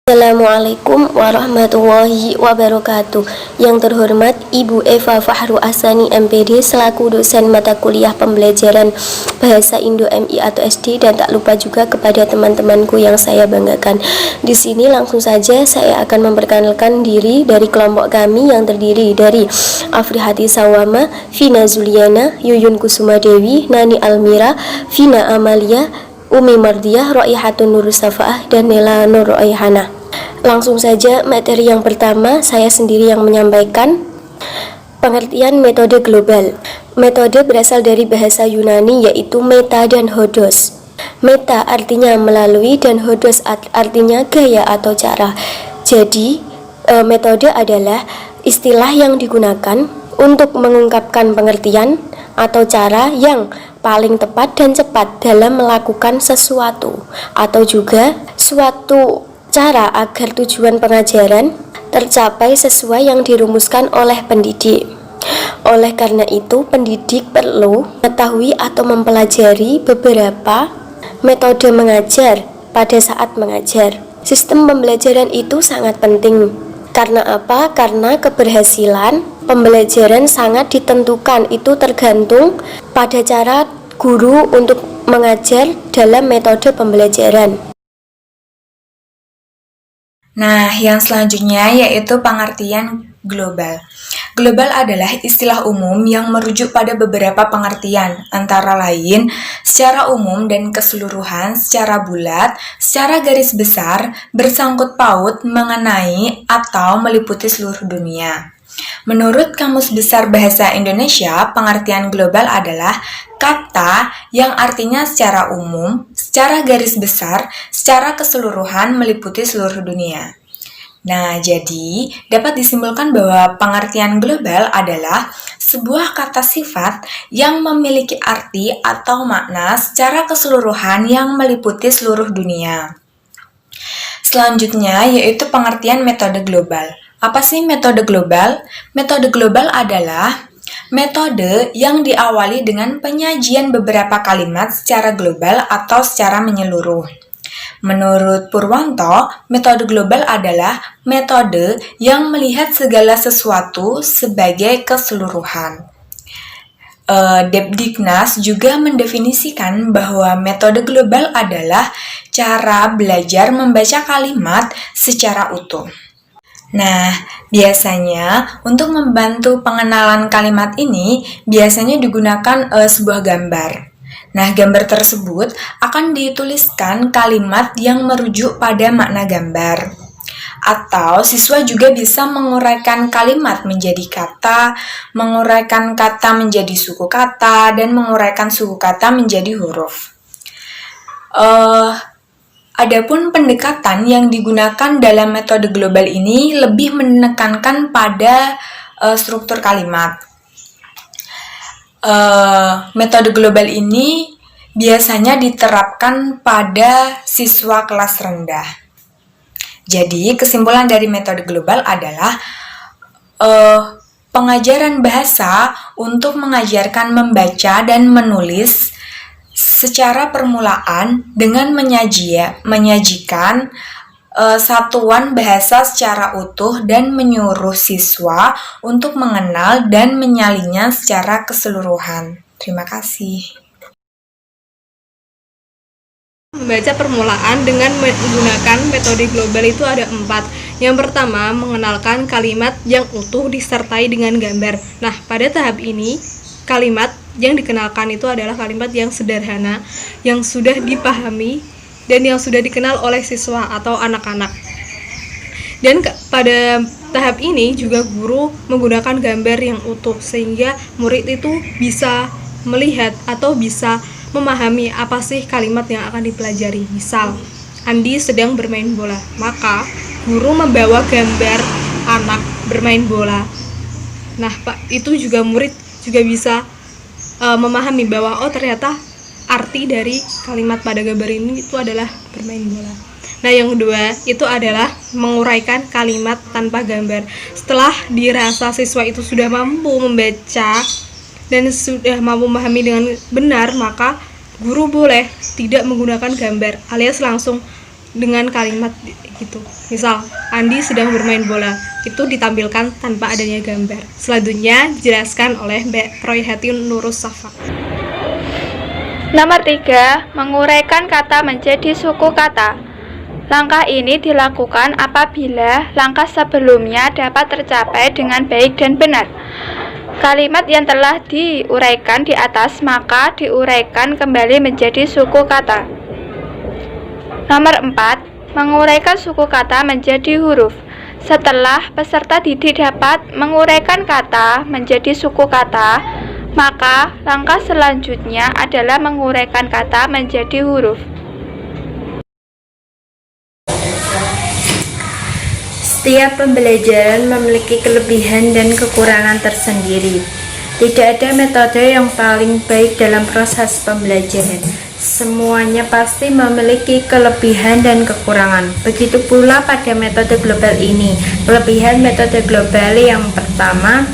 Assalamualaikum warahmatullahi wabarakatuh. Yang terhormat Ibu Eva Fahru Asani MPD selaku dosen mata kuliah pembelajaran Bahasa Indo MI atau SD, dan tak lupa juga kepada teman-temanku yang saya banggakan. Di sini langsung saja saya akan memperkenalkan diri dari kelompok kami yang terdiri dari Afrihati Sawama, Vina Zuliana, Yuyun Kusuma Dewi, Nani Almira, Vina Amalia, Umi Mardiah, Roihatun Nur Safaah, dan Nela Nur Roihana. Langsung saja materi yang pertama, saya sendiri yang menyampaikan. Pengertian metode global. Metode berasal dari bahasa Yunani yaitu meta dan hodos. Meta artinya melalui dan hodos artinya gaya atau cara. Jadi metode adalah istilah yang digunakan untuk mengungkapkan pengertian atau cara yang paling tepat dan cepat dalam melakukan sesuatu, atau juga suatu cara agar tujuan pengajaran tercapai sesuai yang dirumuskan oleh pendidik. Oleh karena itu, pendidik perlu mengetahui atau mempelajari beberapa metode mengajar pada saat mengajar. Sistem pembelajaran itu sangat penting. Karena apa? Karena keberhasilan pembelajaran sangat ditentukan, itu tergantung pada cara guru untuk mengajar dalam metode pembelajaran. Nah, yang selanjutnya yaitu pengertian global. Global adalah istilah umum yang merujuk pada beberapa pengertian, antara lain secara umum dan keseluruhan, secara bulat, secara garis besar, bersangkut paut, mengenai, atau meliputi seluruh dunia. Menurut Kamus Besar Bahasa Indonesia, pengertian global adalah kata yang artinya secara umum, secara garis besar, secara keseluruhan meliputi seluruh dunia. Nah, jadi dapat disimpulkan bahwa pengertian global adalah sebuah kata sifat yang memiliki arti atau makna secara keseluruhan yang meliputi seluruh dunia. Selanjutnya yaitu pengertian metode global. Apa sih metode global? Metode global adalah metode yang diawali dengan penyajian beberapa kalimat secara global atau secara menyeluruh. Menurut Purwanto, metode global adalah metode yang melihat segala sesuatu sebagai keseluruhan. Depdiknas juga mendefinisikan bahwa metode global adalah cara belajar membaca kalimat secara utuh. Nah, biasanya untuk membantu pengenalan kalimat ini biasanya digunakan sebuah gambar. Nah, gambar tersebut akan dituliskan kalimat yang merujuk pada makna gambar. Atau siswa juga bisa menguraikan kalimat menjadi kata, menguraikan kata menjadi suku kata, dan menguraikan suku kata menjadi huruf. Adapun pendekatan yang digunakan dalam metode global ini lebih menekankan pada struktur kalimat. Metode global ini biasanya diterapkan pada siswa kelas rendah. Jadi, kesimpulan dari metode global adalah pengajaran bahasa untuk mengajarkan membaca dan menulis secara permulaan dengan menyajikan satuan bahasa secara utuh dan menyuruh siswa untuk mengenal dan menyalinnya secara keseluruhan. Terima kasih. Membaca permulaan dengan menggunakan metode global itu ada 4. Yang pertama, mengenalkan kalimat yang utuh disertai dengan gambar. Nah, pada tahap ini, kalimat yang dikenalkan itu adalah kalimat yang sederhana, yang sudah dipahami, dan yang sudah dikenal oleh siswa atau anak-anak. Dan pada tahap ini juga guru menggunakan gambar yang utuh, sehingga murid itu bisa melihat atau bisa memahami apa sih kalimat yang akan dipelajari. Misal, Andi sedang bermain bola, maka guru membawa gambar anak bermain bola. Nah, Pak, itu juga murid juga bisa memahami bahwa oh ternyata arti dari kalimat pada gambar ini itu adalah bermain bola. Nah, yang kedua itu adalah menguraikan kalimat tanpa gambar. Setelah dirasa siswa itu sudah mampu membaca dan sudah mampu memahami dengan benar, maka guru boleh tidak menggunakan gambar alias langsung dengan kalimat gitu. Misal, Andi sedang bermain bola, itu ditampilkan tanpa adanya gambar. Selanjutnya dijelaskan oleh Mbak Royhati Nurus Safa. Nomor 3, menguraikan kata menjadi suku kata. Langkah ini dilakukan apabila langkah sebelumnya dapat tercapai dengan baik dan benar. Kalimat yang telah diuraikan di atas maka diuraikan kembali menjadi suku kata. Nomor 4, menguraikan suku kata menjadi huruf. Setelah peserta didik dapat menguraikan kata menjadi suku kata, maka langkah selanjutnya adalah menguraikan kata menjadi huruf. Setiap pembelajaran memiliki kelebihan dan kekurangan tersendiri. Tidak ada metode yang paling baik dalam proses pembelajaran. Semuanya pasti memiliki kelebihan dan kekurangan. Begitu pula pada metode global ini. Kelebihan metode global yang pertama,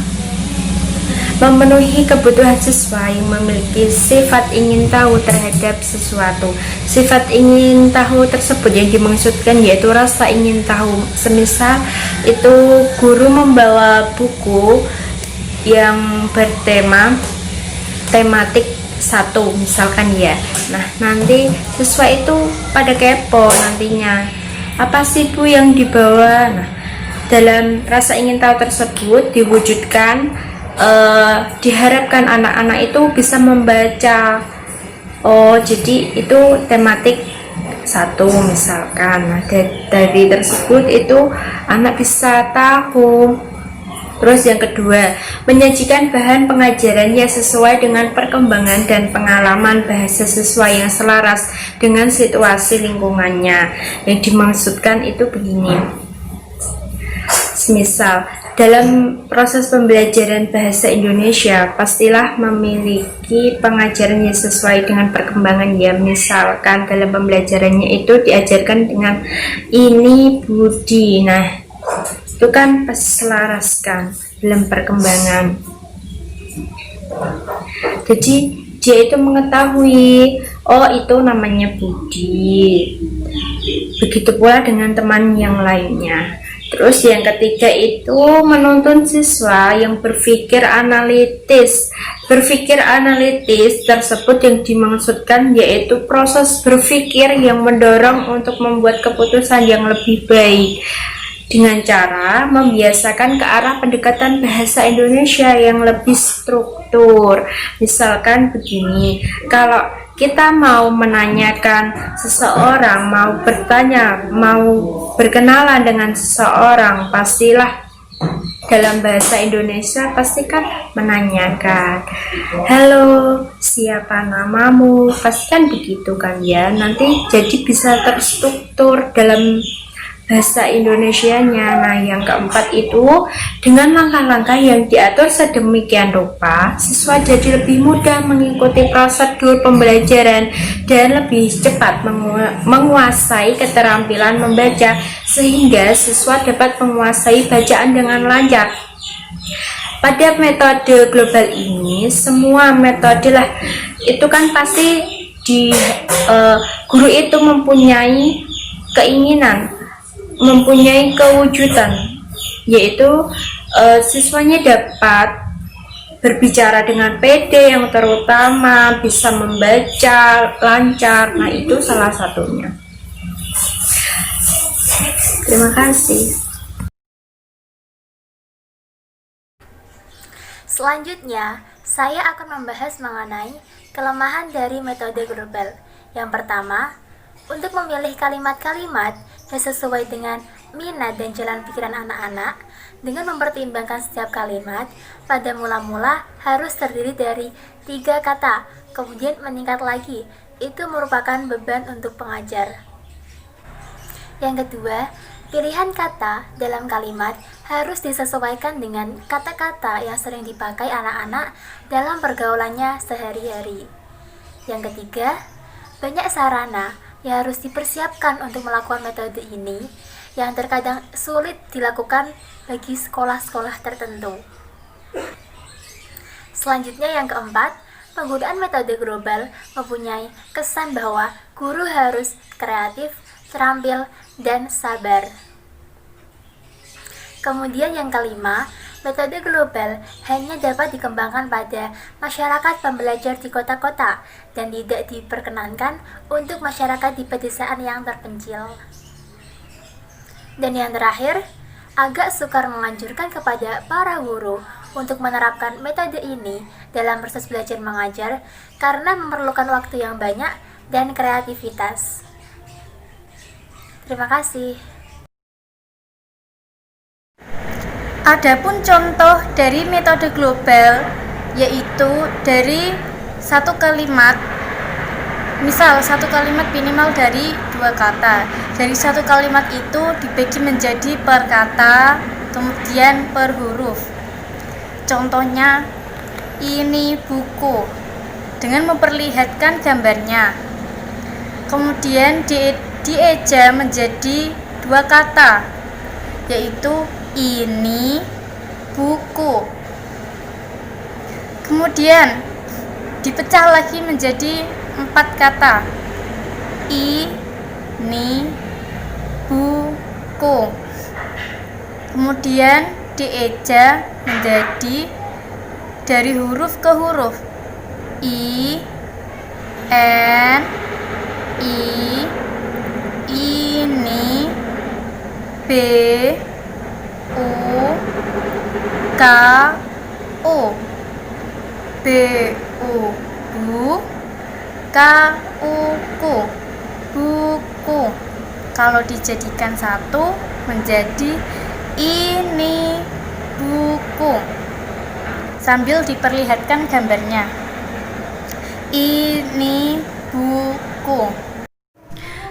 memenuhi kebutuhan siswa yang memiliki sifat ingin tahu terhadap sesuatu. Sifat ingin tahu tersebut yang dimaksudkan yaitu rasa ingin tahu. Semisal itu guru membawa buku yang bertema tematik satu misalkan ya. Nah, nanti siswa itu pada kepo nantinya. Apa sih Bu yang dibawa? Nah, dalam rasa ingin tahu tersebut diwujudkan diharapkan anak-anak itu bisa membaca. Oh, jadi itu tematik satu misalkan. Nah, dari tersebut itu anak bisa tahu. Terus yang kedua, menyajikan bahan pengajarannya sesuai dengan perkembangan dan pengalaman bahasa siswa yang selaras dengan situasi lingkungannya. Yang dimaksudkan itu begini. Semisal dalam proses pembelajaran bahasa Indonesia pastilah memiliki pengajaran yang sesuai dengan perkembangan ya. Misalkan dalam pembelajarannya itu diajarkan dengan ini Budi. Nah, itu kan pasti selaraskan dalam perkembangan. Jadi dia itu mengetahui, oh itu namanya Budi. Begitu pula dengan teman yang lainnya. Terus yang ketiga itu menuntun siswa yang berpikir analitis. Berpikir analitis tersebut yang dimaksudkan yaitu proses berpikir yang mendorong untuk membuat keputusan yang lebih baik dengan cara membiasakan ke arah pendekatan bahasa Indonesia yang lebih struktur. Misalkan begini, kalau kita mau menanyakan seseorang, mau bertanya, mau berkenalan dengan seseorang, pastilah dalam bahasa Indonesia pastikan menanyakan, halo, siapa namamu? Pastikan begitu kan ya. Nanti jadi bisa terstruktur dalam bahasa Indonesianya. Nah, yang keempat itu dengan langkah-langkah yang diatur sedemikian rupa, siswa jadi lebih mudah mengikuti prosedur pembelajaran dan lebih cepat menguasai keterampilan membaca sehingga siswa dapat menguasai bacaan dengan lancar. Pada metode global ini, semua metode lah itu kan pasti guru itu mempunyai keinginan, mempunyai kewujudan, yaitu siswanya dapat berbicara dengan pede, yang terutama bisa membaca lancar. Nah, itu salah satunya. Terima kasih. Selanjutnya, saya akan membahas mengenai kelemahan dari metode global. Yang pertama, untuk memilih kalimat-kalimat yang sesuai dengan minat dan jalan pikiran anak-anak, dengan mempertimbangkan setiap kalimat, pada mula-mula harus terdiri dari 3 kata, kemudian meningkat lagi. Itu merupakan beban untuk pengajar. Yang kedua, pilihan kata dalam kalimat harus disesuaikan dengan kata-kata yang sering dipakai anak-anak dalam pergaulannya sehari-hari. Yang ketiga, banyak sarana yang harus dipersiapkan untuk melakukan metode ini yang terkadang sulit dilakukan bagi sekolah-sekolah tertentu. Selanjutnya yang keempat, penggunaan metode global mempunyai kesan bahwa guru harus kreatif, terampil, dan sabar. Kemudian yang kelima, metode global hanya dapat dikembangkan pada masyarakat pembelajar di kota-kota dan tidak diperkenankan untuk masyarakat di pedesaan yang terpencil. Dan yang terakhir, agak sukar menganjurkan kepada para guru untuk menerapkan metode ini dalam proses belajar mengajar karena memerlukan waktu yang banyak dan kreativitas. Terima kasih. Adapun contoh dari metode global yaitu dari satu kalimat, misal satu kalimat minimal dari 2 kata. Dari satu kalimat itu dibagi menjadi per kata, kemudian per huruf. Contohnya, ini buku, dengan memperlihatkan gambarnya. Kemudian dieja menjadi 2 kata, yaitu ini buku. Kemudian dipecah lagi menjadi 4 kata, ini buku. Kemudian dieja menjadi dari huruf ke huruf, i, n, i, ini, b, u, k, u, b, u, bu, k, u, ku, buku. Kalau dijadikan satu menjadi ini buku, sambil diperlihatkan gambarnya, ini buku.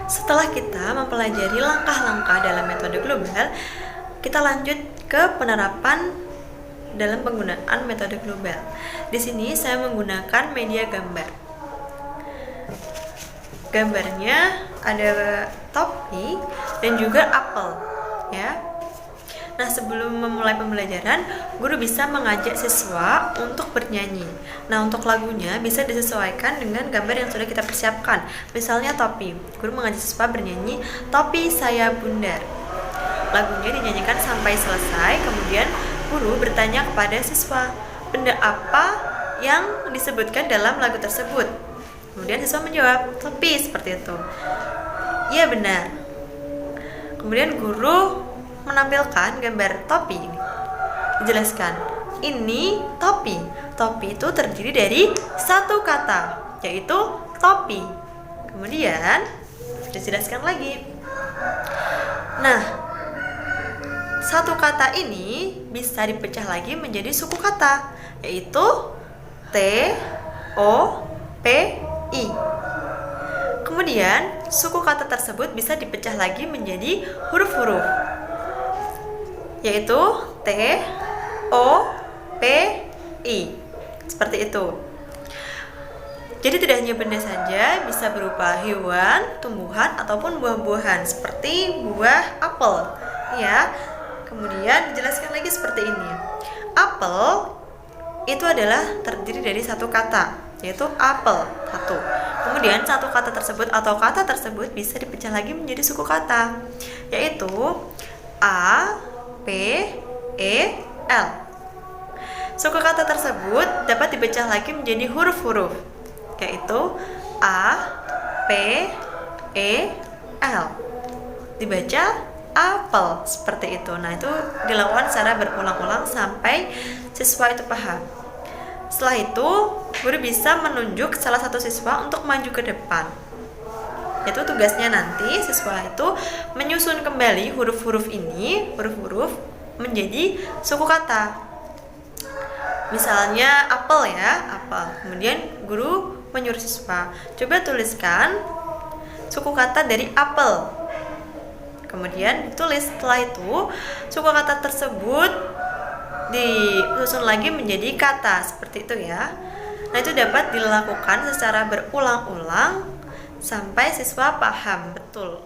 Setelah kita mempelajari langkah-langkah dalam metode global, kita lanjut ke penerapan dalam penggunaan metode global. Di sini saya menggunakan media gambar. Gambarnya ada topi dan juga apel, ya. Nah, sebelum memulai pembelajaran, guru bisa mengajak siswa untuk bernyanyi. Nah, untuk lagunya bisa disesuaikan dengan gambar yang sudah kita persiapkan. Misalnya topi, guru mengajak siswa bernyanyi "Topi Saya Bundar". Lagunya dinyanyikan sampai selesai, kemudian guru bertanya kepada siswa, benda apa yang disebutkan dalam lagu tersebut? Kemudian siswa menjawab, topi, seperti itu. Iya, benar. Kemudian guru menampilkan gambar topi ini. Dijelaskan, ini topi. Topi itu terdiri dari 1 kata, yaitu topi. Kemudian dijelaskan lagi. Nah, 1 kata ini bisa dipecah lagi menjadi suku kata, yaitu T, O, P, I. Kemudian suku kata tersebut bisa dipecah lagi menjadi huruf-huruf, yaitu T, O, P, I. Seperti itu. Jadi tidak hanya benda saja, bisa berupa hewan, tumbuhan, ataupun buah-buahan seperti buah apel, ya. Kemudian dijelaskan lagi seperti ini. Apel itu adalah terdiri dari 1 kata, yaitu apel, 1. Kemudian 1 kata tersebut atau kata tersebut bisa dipecah lagi menjadi suku kata, yaitu A, P, E, L. Suku kata tersebut dapat dipecah lagi menjadi huruf-huruf, yaitu A, P, E, L. Dibaca apel, seperti itu. Nah, itu dilakukan secara berulang-ulang sampai siswa itu paham. Setelah itu, guru bisa menunjuk salah satu siswa untuk maju ke depan. Itu tugasnya nanti siswa itu menyusun kembali huruf-huruf ini, huruf-huruf menjadi suku kata. Misalnya apel, ya, apel. Kemudian guru menyuruh siswa, coba tuliskan suku kata dari apel. Kemudian ditulis. Setelah itu suku kata tersebut disusun lagi menjadi kata, seperti itu, ya. Nah, itu dapat dilakukan secara berulang-ulang sampai siswa paham betul